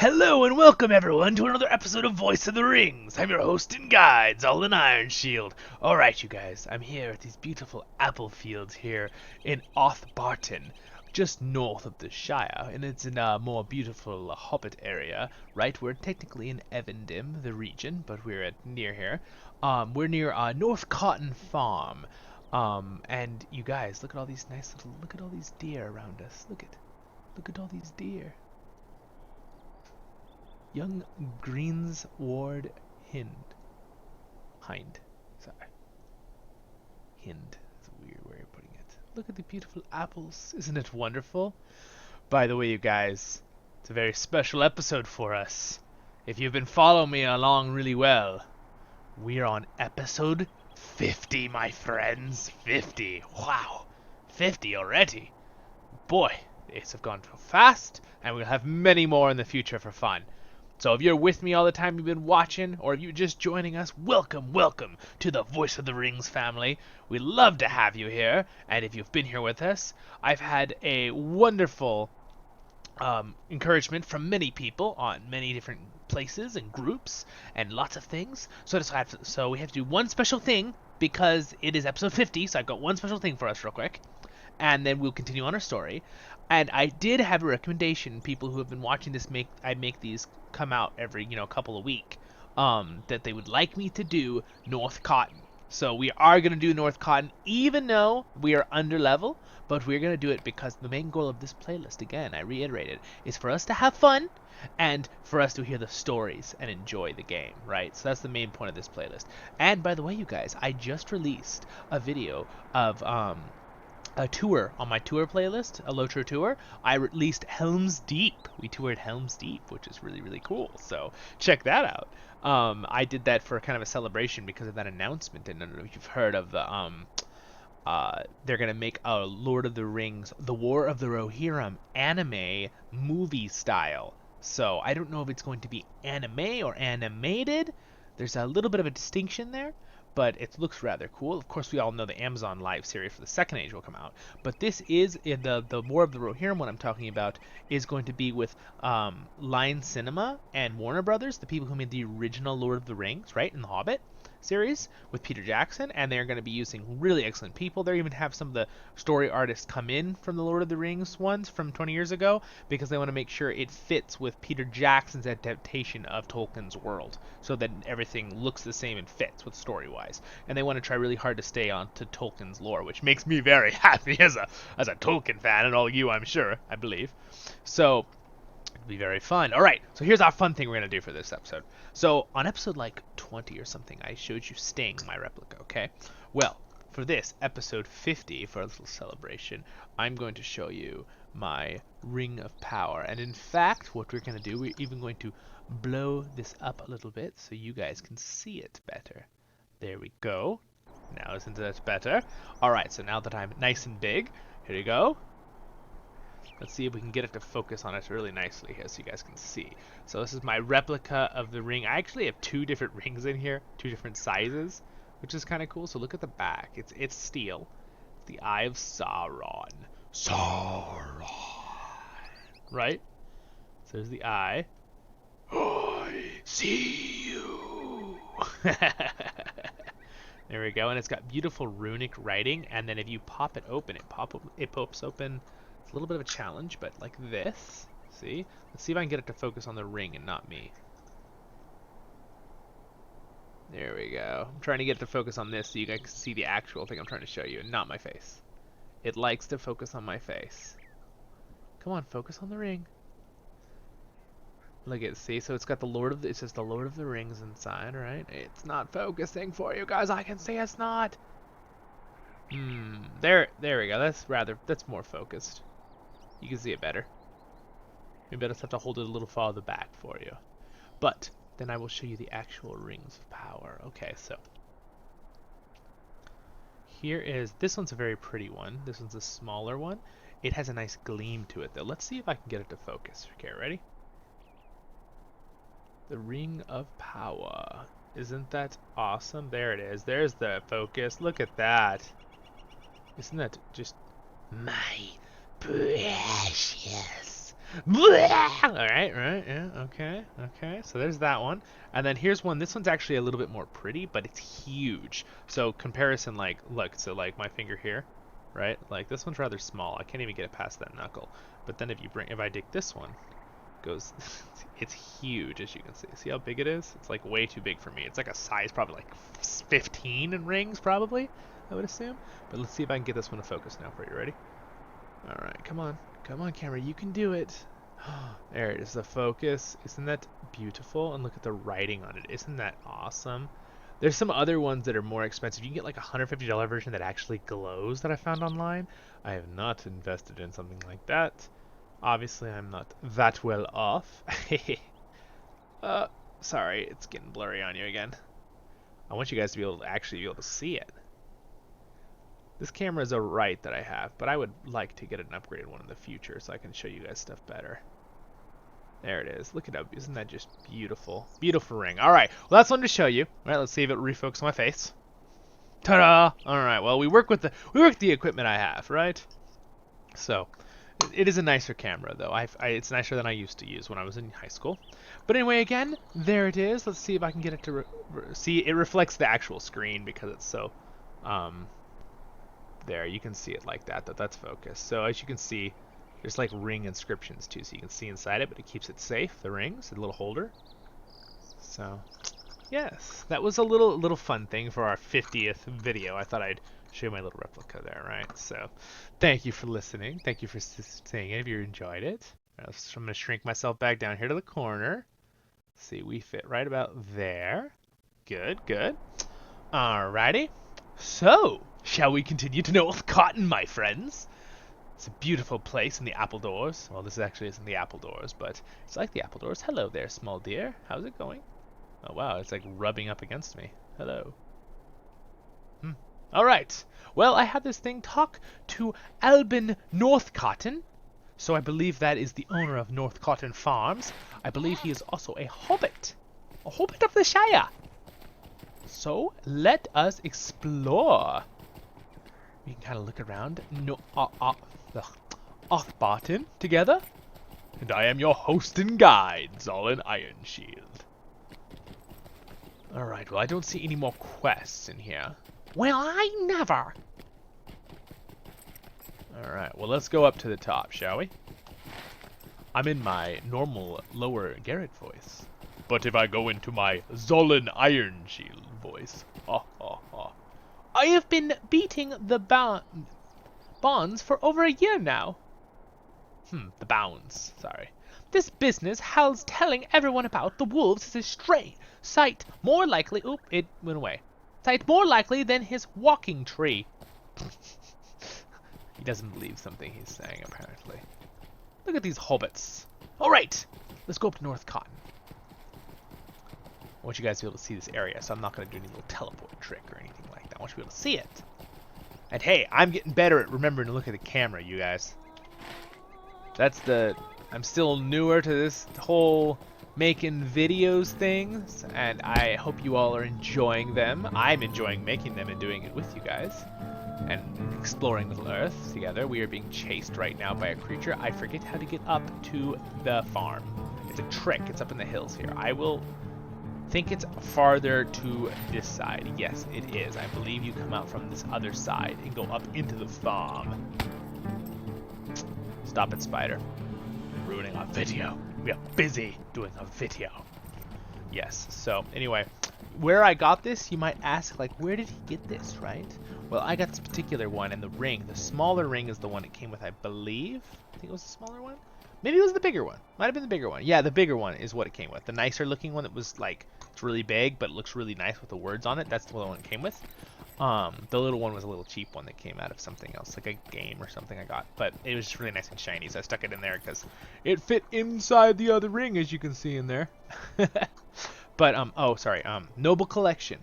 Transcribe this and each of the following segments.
Hello and welcome everyone to another episode of Voice of the Rings. I'm your host and guide, Zolin Ironshield. Alright you guys, I'm here at these beautiful apple fields here in Othbarton, just north of the Shire, and it's in a more beautiful hobbit area, right? We're technically in Evendim, the region, but we're near here. We're near North Cotton Farm. And you guys, look at all these look at all these deer around us. Look at all these deer. Young Greensward Hind. Sorry. Hind. That's a weird way of putting it. Look at the beautiful apples. Isn't it wonderful? By the way, you guys, it's a very special episode for us. If you've been following me along really well, we're on episode 50, my friends. 50. Wow. 50 already. Boy, days have gone so fast, and we'll have many more in the future for fun. So if you're with me all the time you've been watching, or if you're just joining us, welcome to the Voice of the Rings family. We love to have you here, and if you've been here with us, I've had a wonderful encouragement from many people on many different places and groups and lots of things. So we have to do one special thing because it is episode 50, so I've got one special thing for us real quick, and then we'll continue on our story. And I did have a recommendation, people who have been watching this I make these come out every, couple of week, that they would like me to do North Cotton. So we are going to do North Cotton, even though we are under level, but we're going to do it because the main goal of this playlist, again, I reiterate it, is for us to have fun and for us to hear the stories and enjoy the game, right? So that's the main point of this playlist. And by the way, you guys, I just released a video of a tour on my tour playlist, a LOTRO tour. I released Helm's Deep. We toured Helm's Deep, which is really, really cool. So check that out. I did that for kind of a celebration because of that announcement. And I don't know if you've heard of the they're gonna make a Lord of the Rings, The War of the Rohirrim anime movie style. So I don't know if it's going to be anime or animated. There's a little bit of a distinction there, but it looks rather cool. Of course, we all know the Amazon Live series for the Second Age will come out, but this is in the War of the Rohirrim. What I'm talking about is going to be with Lion Cinema and Warner Brothers, the people who made the original Lord of the Rings, right, in the Hobbit series with Peter Jackson, and they're going to be using really excellent people. They even have some of the story artists come in from the Lord of the Rings ones from 20 years ago because they want to make sure it fits with Peter Jackson's adaptation of Tolkien's world so that everything looks the same and fits with story-wise. And they want to try really hard to stay on to Tolkien's lore, which makes me very happy as a Tolkien fan, and all you, I'm sure, I believe. So be very fun. All right, so here's our fun thing we're going to do for this episode. So on episode like 20 or something, I showed you Sting, my replica, okay? Well, for this, episode 50, for a little celebration, I'm going to show you my Ring of Power. And in fact, what we're going to do, we're even going to blow this up a little bit so you guys can see it better. There we go. Now isn't that better? All right, so now that I'm nice and big, here you go. Let's see if we can get it to focus on us really nicely here so you guys can see. So this is my replica of the ring. I actually have two different rings in here, two different sizes, which is kind of cool. So look at the back. It's steel. It's the Eye of Sauron. Sauron. Right? So there's the eye. I see you. There we go. And it's got beautiful runic writing. And then if you pop it open, it pops open. A little bit of a challenge, but like this. See? Let's see if I can get it to focus on the ring and not me. There we go. I'm trying to get it to focus on this so you guys can see the actual thing I'm trying to show you and not my face. It likes to focus on my face. Come on, focus on the ring. Look at, see? So it's got it says the Lord of the Rings inside, right? It's not focusing for you guys. I can see it's not. There we go. That's more focused. You can see it better. Maybe I just have to hold it a little farther back for you. But then I will show you the actual Rings of Power. Okay, so this one's a very pretty one. This one's a smaller one. It has a nice gleam to it though. Let's see if I can get it to focus. Okay, ready? The Ring of Power. Isn't that awesome? There it is. There's the focus. Look at that. Isn't that just my precious Alright, right, yeah, okay, okay. So there's that one. And then here's one. This one's actually a little bit more pretty, but it's huge. So comparison, like, look, so like my finger here, right? Like this one's rather small. I can't even get it past that knuckle. But then if I dig this one, goes, it's huge, as you can see. See how big it is? It's like way too big for me. It's like a size probably like 15 in rings, probably, I would assume. But let's see if I can get this one to focus now for you. Ready? All right, come on. Come on, camera, you can do it. There it is, the focus. Isn't that beautiful? And look at the writing on it. Isn't that awesome? There's some other ones that are more expensive. You can get like a $150 version that actually glows that I found online. I have not invested in something like that. Obviously, I'm not that well off. Sorry, it's getting blurry on you again. I want you guys to be able to actually be able to see it. This camera is alright that I have, but I would like to get an upgraded one in the future so I can show you guys stuff better. There it is. Look at that. Isn't that just beautiful? Beautiful ring. Alright, well that's one to show you. Alright, let's see if it refocuses my face. Ta-da! Alright, well we work with the equipment I have, right? So, it is a nicer camera though. It's nicer than I used to use when I was in high school. But anyway, again, there it is. Let's see if I can get it to see. It reflects the actual screen because it's so... There, you can see it like that. That's focused. So as you can see, there's like ring inscriptions too, so you can see inside it, but it keeps it safe. The rings, a little holder. So, yes, that was a little fun thing for our 50th video. I thought I'd show you my little replica there, right? So, thank you for listening. Thank you for saying it if you enjoyed it. I'm gonna shrink myself back down here to the corner. See, we fit right about there. Good, good. Alrighty. So, shall we continue to North Cotton, my friends? It's a beautiful place in the apple doors. Well, this actually isn't the apple doors, but it's like the apple doors. Hello there, small deer. How's it going? Oh, wow, it's like rubbing up against me. Hello. All right. Well, I had this thing talk to Albin North Cotton. So I believe that is the owner of North Cotton Farms. I believe he is also a hobbit. A hobbit of the Shire. So let us explore. We can kind of look around. Barton together. And I am your host and guide, Zolan Ironshield. Alright, well I don't see any more quests in here. Well, I never. Alright, well let's go up to the top, shall we? I'm in my normal lower Garrett voice. But if I go into my Zolan Ironshield voice, I have been beating the bonds for over a year now. The bounds, sorry. This business Hal's telling everyone about the wolves is a stray sight more likely, it went away. Sight more likely than his walking tree. He doesn't believe something he's saying, apparently. Look at these hobbits. Alright, let's go up to North Cotton. I want you guys to be able to see this area, so I'm not going to do any little teleport trick or anything like that. I want you to be able to see it. And hey, I'm getting better at remembering to look at the camera, you guys. I'm still newer to this whole making videos things, and I hope you all are enjoying them. I'm enjoying making them and doing it with you guys. And exploring Middle Earth together. We are being chased right now by a creature. I forget how to get up to the farm. It's a trick. It's up in the hills here. I will think it's farther to this side. Yes, it is. I believe you come out from this other side and go up into the farm. Stop it, spider. Ruining our video. We are busy doing a video. Yes, so anyway, where I got this, you might ask, like, where did he get this, right? Well, I got this particular one, and the ring, the smaller ring is the one it came with, I believe. I think it was the smaller one. Maybe it was the bigger one. Might have been the bigger one. Yeah, the bigger one is what it came with. The nicer looking one that was like, it's really big, but it looks really nice with the words on it. That's the one it came with. The little one was a little cheap one that came out of something else, like a game or something I got. But it was just really nice and shiny, so I stuck it in there because it fit inside the other ring, as you can see in there. But, oh, sorry, Noble Collection.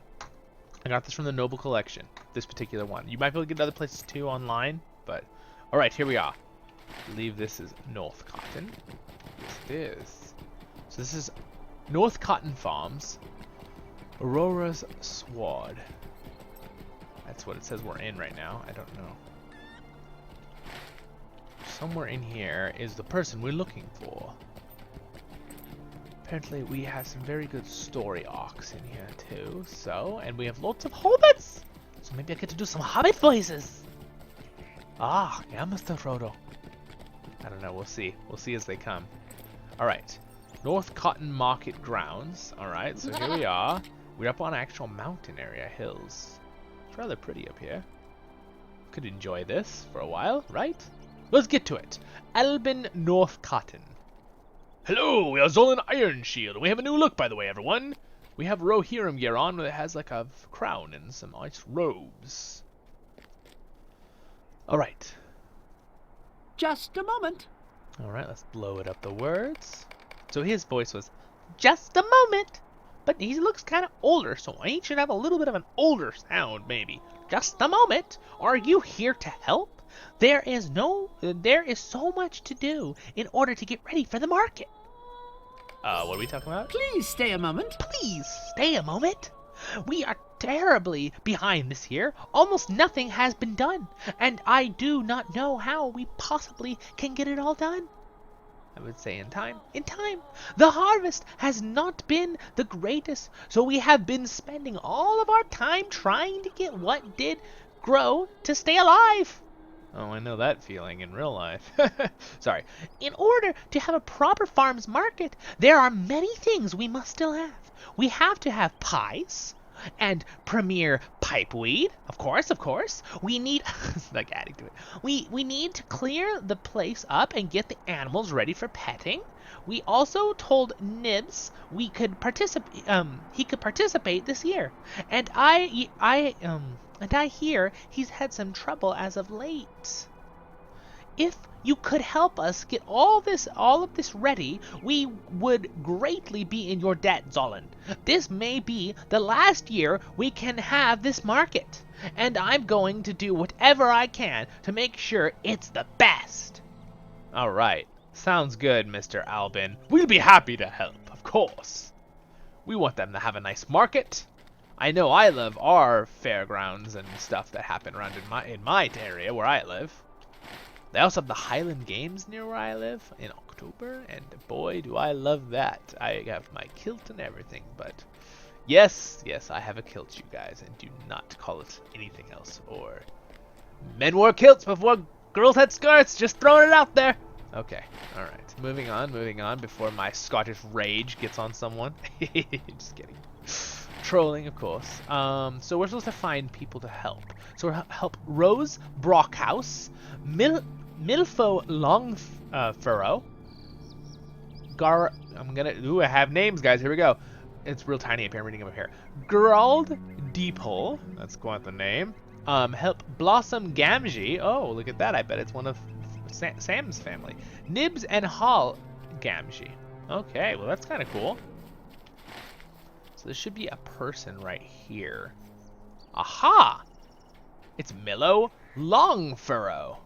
I got this from the Noble Collection, this particular one. You might be able to get it other places too online, but... Alright, here we are. I believe this is North Cotton. Yes, it is. So this is North Cotton Farms. Aurora's Sward. That's what it says we're in right now. I don't know. somewhere in here is the person we're looking for. Apparently we have some very good story arcs in here too, so, and we have lots of hobbits! So maybe I get to do some hobbit voices! Ah, yeah, Mr. Frodo. I don't know, we'll see. We'll see as they come. Alright, North Cotton Market Grounds. Alright, so here we are. We're up on actual mountain area hills. It's rather pretty up here. Could enjoy this for a while, right? Let's get to it. Albin North Cotton. Hello, we are Zolan Ironshield. We have a new look, by the way, everyone. We have Rohirrim gear on that has like a crown and some nice robes. Alright. Just a moment. Alright, let's blow it up the words. So his voice was, just a moment. But he looks kind of older, so he should have a little bit of an older sound, maybe. Just a moment. Are you here to help? There is so much to do in order to get ready for the market. What are we talking about? Please stay a moment. Please stay a moment. We are terribly behind this year. Almost nothing has been done, and I do not know how we possibly can get it all done. I would say in time. In time. The harvest has not been the greatest, so we have been spending all of our time trying to get what did grow to stay alive. Oh, I know that feeling in real life. Sorry. In order to have a proper farm's market, there are many things we must still have. We have to have pies and premier pipeweed, of course. We need, like adding to it. We need to clear the place up and get the animals ready for petting. We also told Nibs we could participate. He could participate this year, and I hear he's had some trouble as of late. If you could help us get all of this ready, we would greatly be in your debt, Zolan. This may be the last year we can have this market, and I'm going to do whatever I can to make sure it's the best. All right. Sounds good, Mr. Albin. We'll be happy to help, of course. We want them to have a nice market. I know I love our fairgrounds and stuff that happen around in my area where I live. They also have the Highland Games near where I live in October, and boy, do I love that. I have my kilt and everything, but yes, I have a kilt, you guys, and do not call it anything else. Or men wore kilts before girls had skirts, just throwing it out there. Okay, alright. Moving on before my Scottish rage gets on someone. Just kidding. Trolling, of course. So we're supposed to find people to help. So we'll help Rose Brockhouse, Milfo Longfurrow, I have names, guys. Here we go. It's real tiny up here. I'm reading them up here. Gerald Deephole. Let's go with the name. Help Blossom Gamgee. Oh, look at that. I bet it's one of Sam's family. Nibs and Hall Gamgee. Okay, well that's kind of cool. So there should be a person right here. Aha! It's Millo Longfurrow.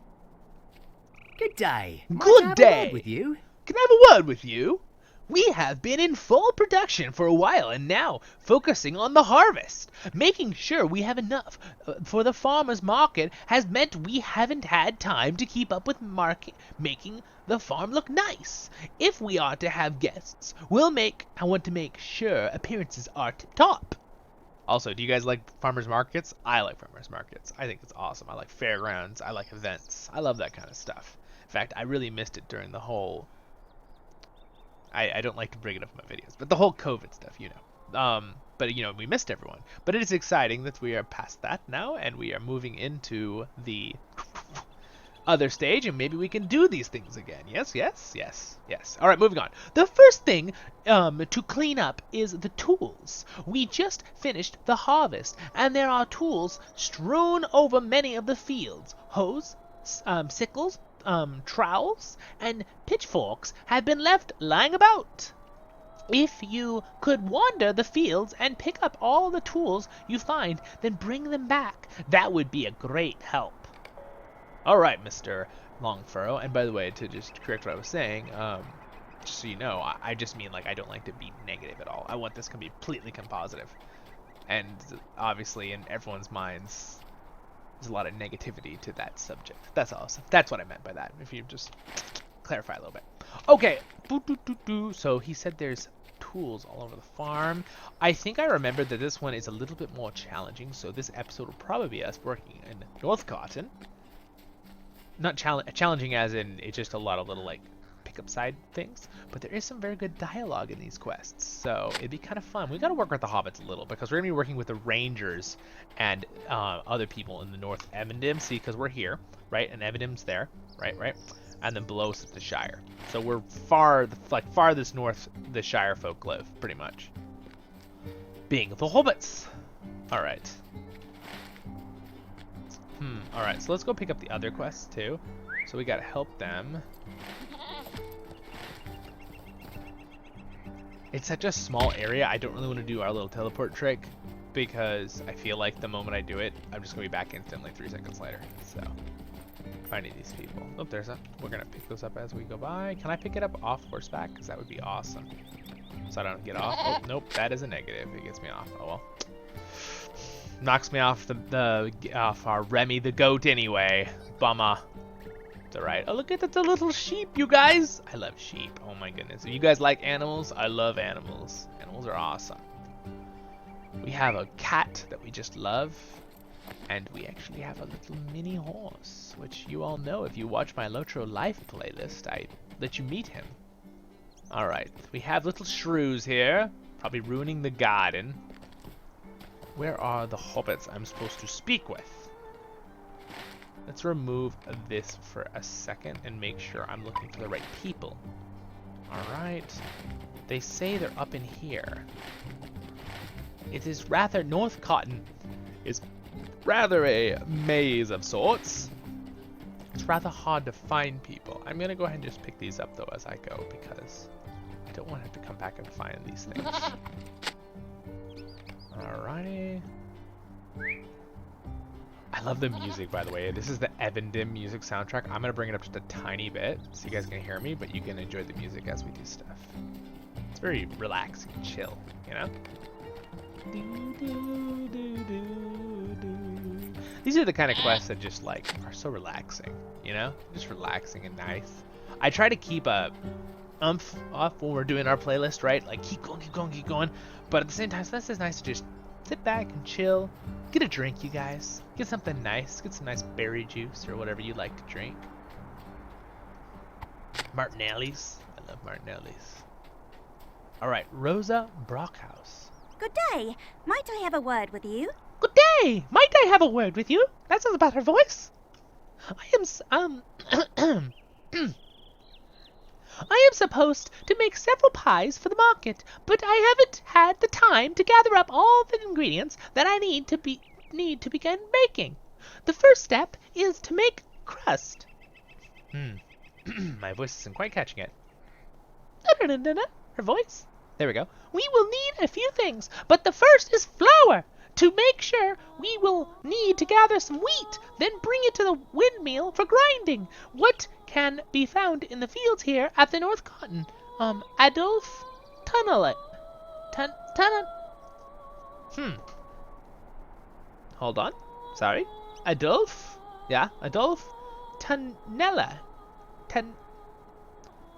Good day. Good day. With you? Can I have a word with you? We have been in full production for a while and now focusing on the harvest. Making sure we have enough for the farmer's market has meant we haven't had time to keep up with making the farm look nice. If we are to have guests, I want to make sure appearances are tip-top. Also, do you guys like farmers markets? I like farmers markets. I think it's awesome. I like fairgrounds. I like events. I love that kind of stuff. In fact, I really missed it during the whole... I don't like to bring it up in my videos, but the whole COVID stuff, you know. But, you know, we missed everyone. But it is exciting that we are past that now, and we are moving into the other stage, and maybe we can do these things again. Yes. All right, moving on. The first thing to clean up is the tools. We just finished the harvest, and there are tools strewn over many of the fields. Hoes, sickles, trowels, and pitchforks have been left lying about. If you could wander the fields and pick up all the tools you find, then bring them back. That would be a great help. Alright, Mr. Longfurrow, and by the way, to just correct what I was saying, just so you know, I just mean, like, I don't like to be negative at all. I want this to be completely positive. And obviously, in everyone's minds, There's a lot of negativity to that subject. That's awesome. That's what I meant by that. If you just clarify a little bit. Okay. So he said there's tools all over the farm. I think I remember that this one is a little bit more challenging. So this episode will probably be us working in North Cotton. Not challenging as in it's just a lot of little like pickup side things, but there is some very good dialogue in these quests, so it'd be kind of fun. We got to work with the hobbits a little because we're gonna be working with the rangers and other people in the North Evendim. See, because we're here, right, and Evendim's there, right, and then below us is the Shire. So we're farthest north the Shire folk live, pretty much. Being the hobbits. All right. Alright, so let's go pick up the other quests too. So we gotta help them. It's such a small area, I don't really want to do our little teleport trick because I feel like the moment I do it, I'm just gonna be back instantly 3 seconds later. So, finding these people. Oh, we're gonna pick those up as we go by. Can I pick it up off horseback? Because that would be awesome. So I don't get off. Oh, nope, that is a negative. It gets me off. Oh well. Knocks me off off our Remy the goat anyway. Bummer. It's alright. Oh, look at the little sheep, you guys. I love sheep. Oh my goodness. If you guys like animals, I love animals. Animals are awesome. We have a cat that we just love. And we actually have a little mini horse, which you all know if you watch my LOTRO life playlist. I let you meet him. Alright. We have little shrews here. Probably ruining the garden. Where are the hobbits I'm supposed to speak with? Let's remove this for a second and make sure I'm looking for the right people. Alright. They say they're up in here. It is rather, North Cotton is rather a maze of sorts. It's rather hard to find people. I'm gonna go ahead and just pick these up though as I go because I don't want to have to come back and find these things. Alrighty. I love the music, by the way. This is the Evendim music soundtrack. I'm gonna bring it up just a tiny bit so you guys can hear me, but you can enjoy the music as we do stuff. It's very relaxing and chill, you know? These are the kind of quests that just like are so relaxing, you know? Just relaxing and nice. I try to keep a umph off when we're doing our playlist, right? Like keep going. But at the same time, so this is nice to just sit back and chill. Get a drink, you guys. Get something nice. Get some nice berry juice or whatever you like to drink. Martinelli's. I love Martinelli's. Alright, Rosa Brockhouse. Good day. Might I have a word with you? Good day! Might I have a word with you? That sounds about her voice. I am supposed to make several pies for the market, but I haven't had the time to gather up all the ingredients that I need to begin baking. The first step is to make crust. My voice isn't quite catching it. Her voice? There we go. We will need a few things, but the first is flour. To make sure, we will need to gather some wheat, then bring it to the windmill for grinding. What can be found in the fields here at the North Cotton? Adolf Tunnelet. Hold on. Sorry. Adolf? Yeah, Adolf Tunnella.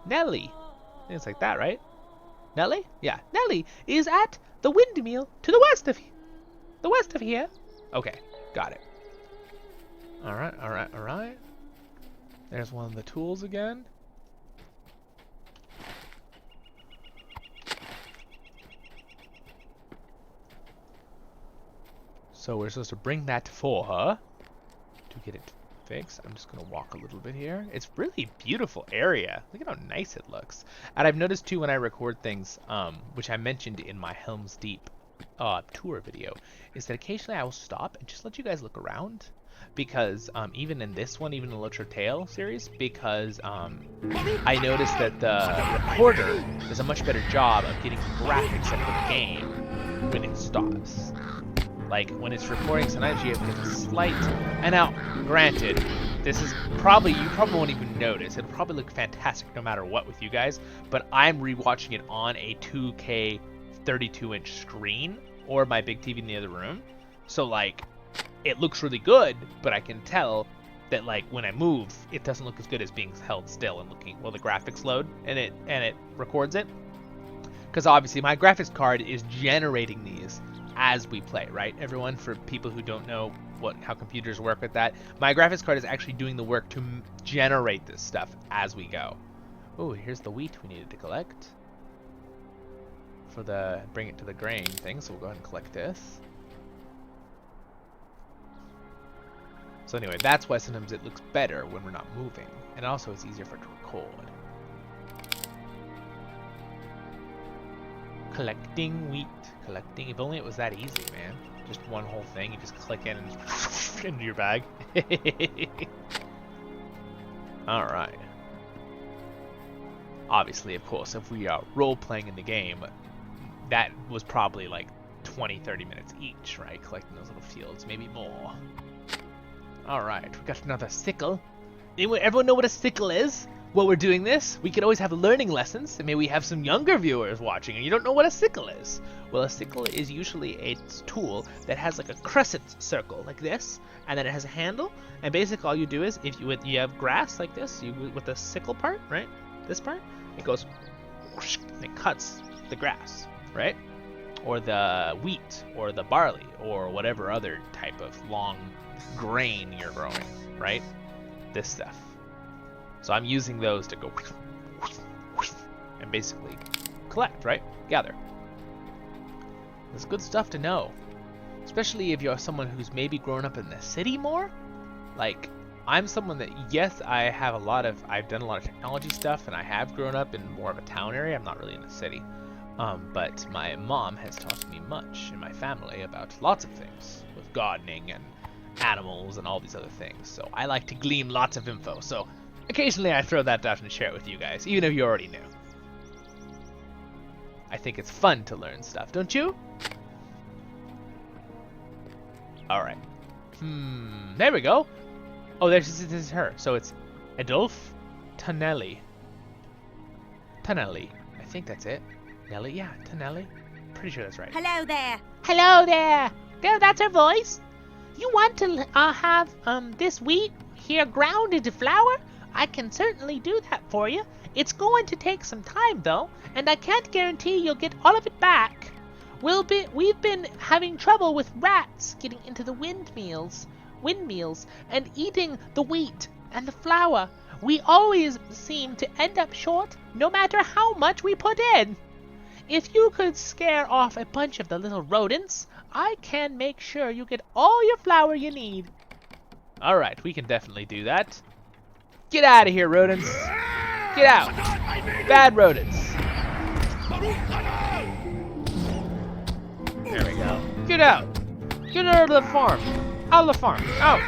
Nelly. I think it's like that, right? Nelly? Yeah, Nelly is at the windmill to the west of here. Okay, got it. Alright. There's one of the tools again. So we're supposed to bring that for her to get it fixed. I'm just gonna walk a little bit here. It's really beautiful area. Look at how nice it looks. And I've noticed too when I record things, which I mentioned in my Helm's Deep tour video, is that occasionally I will stop and just let you guys look around, because even in this one, even in the LOTRO Tale series, because I noticed that the recorder does a much better job of getting graphics of the game when it stops. Like when it's recording, sometimes you have to get a slight, and now granted, this is probably, you probably won't even notice, it'll probably look fantastic no matter what with you guys, but I'm rewatching it on a 2K 32-inch screen or my big TV in the other room. So like it looks really good, but I can tell that like when I move, it doesn't look as good as being held still and looking while the graphics load and it records it. Because obviously my graphics card is generating these as we play, right? Everyone, for people who don't know how computers work with that, my graphics card is actually doing the work to generate this stuff as we go. Oh, here's the wheat we needed to collect for bring it to the grain thing. So we'll go ahead and collect this. So anyway, that's why sometimes it looks better when we're not moving, and also it's easier for it to record. Collecting wheat, collecting. If only it was that easy, man. Just one whole thing, you just click in and into your bag. Alright. Obviously, of course, if we are role-playing in the game, that was probably like 20-30 minutes each, right? Collecting those little fields, maybe more. Alright, we got another sickle. Everyone know what a sickle is? While we're doing this, we could always have learning lessons, and maybe we have some younger viewers watching and you don't know what a sickle is. Well, a sickle is usually a tool that has like a crescent circle like this, and then it has a handle, and basically all you do is, if you have grass like this, with the sickle part, right? This part, it goes, and it cuts the grass, right? Or the wheat, or the barley, or whatever other type of long grain you're growing, right? This stuff. So I'm using those to go and basically collect, right? Gather. It's good stuff to know. Especially if you're someone who's maybe grown up in the city more. Like, I'm someone that, yes, I've done a lot of technology stuff, and I have grown up in more of a town area. I'm not really in the city. But my mom has taught me much in my family about lots of things with gardening and animals and all these other things. So I like to glean lots of info. So occasionally I throw that out and share it with you guys, even if you already knew. I think it's fun to learn stuff, don't you? Alright. There we go. Oh, this is her. So it's Adolphe Tonelli. Tonelli. I think that's it. Nelly? Yeah, Tonelli. Pretty sure that's right. Hello there. Hello there. There, that's her voice. You want to have this wheat here ground into flour? I can certainly do that for you. It's going to take some time though, and I can't guarantee you'll get all of it back. We've been having trouble with rats getting into the windmills, and eating the wheat and the flour. We always seem to end up short, no matter how much we put in. If you could scare off a bunch of the little rodents, I can make sure you get all your flour you need. Alright, we can definitely do that. Get out of here, rodents. Get out. Bad rodents. There we go. Get out. Get out of the farm. Out of the farm. Out.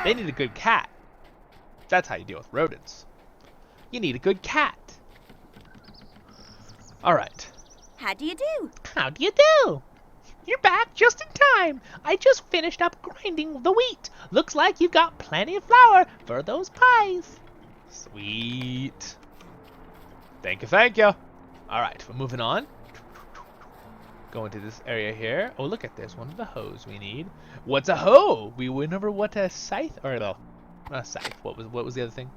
They need a good cat. That's how you deal with rodents. You need a good cat. Alright. How do you do? How do you do? You're back just in time. I just finished up grinding the wheat. Looks like you've got plenty of flour for those pies. Sweet. Thank you, thank you. Alright, we're moving on. Go into this area here. Oh, look at this. One of the hoes we need. What's a hoe? We went over what a scythe, or no, not a scythe. What was the other thing?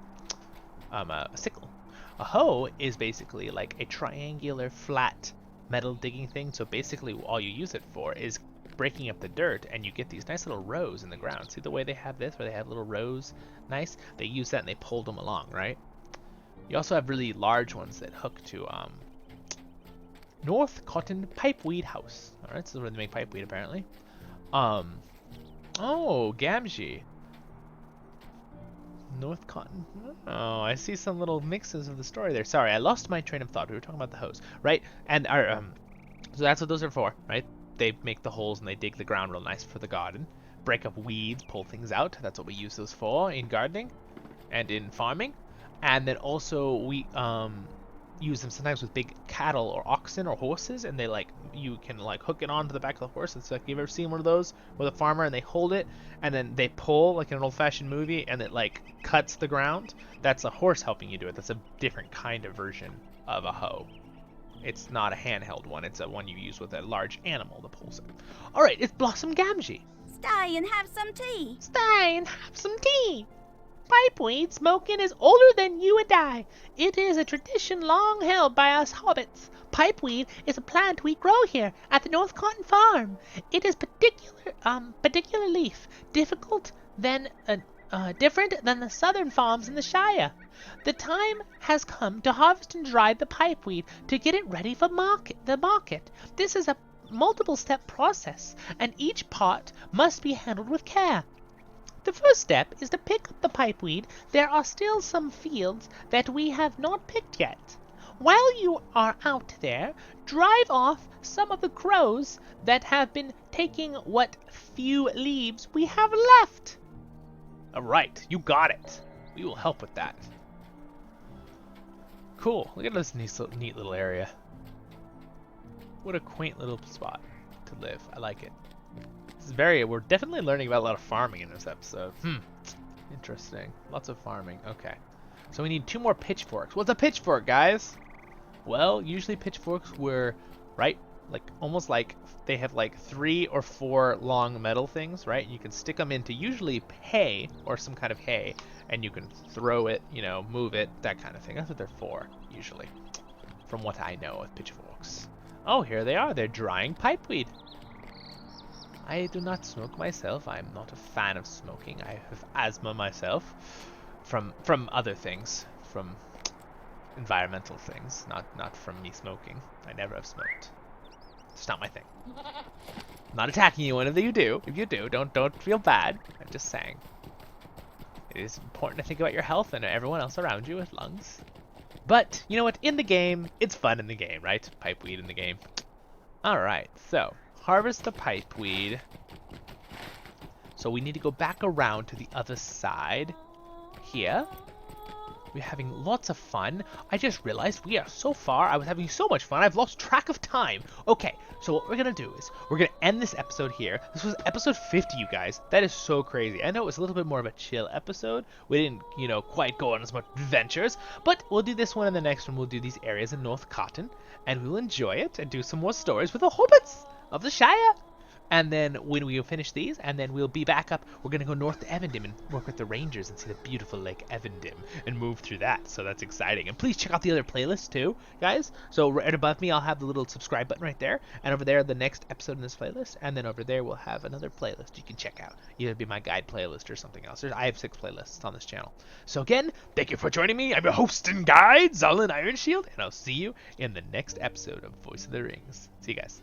A sickle. A hoe is basically like a triangular flat metal digging thing. So basically all you use it for is breaking up the dirt, and you get these nice little rows in the ground. See the way they have this, where they have little rows? Nice. They use that and they pull them along, right? You also have really large ones that hook to North Cotton Pipeweed House. Alright, so this is where they make pipeweed apparently. Oh, Gamgee. North Cotton. Oh, I see some little mixes of the story there. Sorry, I lost my train of thought. We were talking about the hose, right? And our so that's what those are for, right? They make the holes and they dig the ground real nice for the garden. Break up weeds, pull things out. That's what we use those for in gardening and in farming. And then also we use them sometimes with big cattle or oxen or horses, and they you can hook it onto the back of the horse. It's like, you've ever seen one of those with a farmer and they hold it and then they pull like in an old-fashioned movie, and it cuts the ground? That's a horse helping you do it. That's a different kind of version of a hoe. It's not a handheld one. It's a one you use with a large animal that pulls it. All right, it's Blossom Gamgee. Stay and have some tea. Stay and have some tea. Pipeweed smoking is older than you and I. It is a tradition long held by us hobbits. Pipeweed is a plant we grow here at the North Cotton Farm. It is particular leaf, different than the southern farms in the Shire. The time has come to harvest and dry the pipeweed to get it ready for the market. This is a multiple step process, and each part must be handled with care. The first step is to pick up the pipeweed. There are still some fields that we have not picked yet. While you are out there, drive off some of the crows that have been taking what few leaves we have left. Alright, you got it. We will help with that. Cool, look at this neat little area. What a quaint little spot to live. I like it. We're definitely learning about a lot of farming in this episode. Interesting. Lots of farming. Okay. So we need 2 more pitchforks. What's a pitchfork, guys? Well, usually pitchforks were, right? Like, almost like they have like 3 or 4 long metal things, right? You can stick them into usually hay or some kind of hay, and you can throw it, move it, that kind of thing. That's what they're for, usually, from what I know of pitchforks. Oh, here they are. They're drying pipeweed. I do not smoke myself. I'm not a fan of smoking. I have asthma myself from other things, from environmental things, not from me smoking. I never have smoked. It's not my thing. I'm not attacking you if you do. If you do, don't feel bad. I'm just saying. It is important to think about your health and everyone else around you with lungs. But you know what? In the game, it's fun in the game, right? Pipeweed in the game. All right, so harvest the pipeweed. So we need to go back around to the other side here. We're having lots of fun. I just realized we are so far. I was having so much fun. I've lost track of time. Okay, so what we're going to do is we're going to end this episode here. This was episode 50, you guys. That is so crazy. I know it was a little bit more of a chill episode. We didn't, quite go on as much adventures. But we'll do this one and the next one. We'll do these areas in North Cotton. And we'll enjoy it and do some more stories with the hobbits of the Shire. And then when we finish these, and then we'll be back up, we're going to go north to Evendim and work with the rangers and see the beautiful Lake Evendim and move through that. So that's exciting. And please check out the other playlists too, guys. So right above me, I'll have the little subscribe button right there. And over there, the next episode in this playlist. And then over there, we'll have another playlist you can check out. Either be my guide playlist or something else. I have 6 playlists on this channel. So again, thank you for joining me. I'm your host and guide, Zalin Ironshield. And I'll see you in the next episode of Voice of the Rings. See you guys.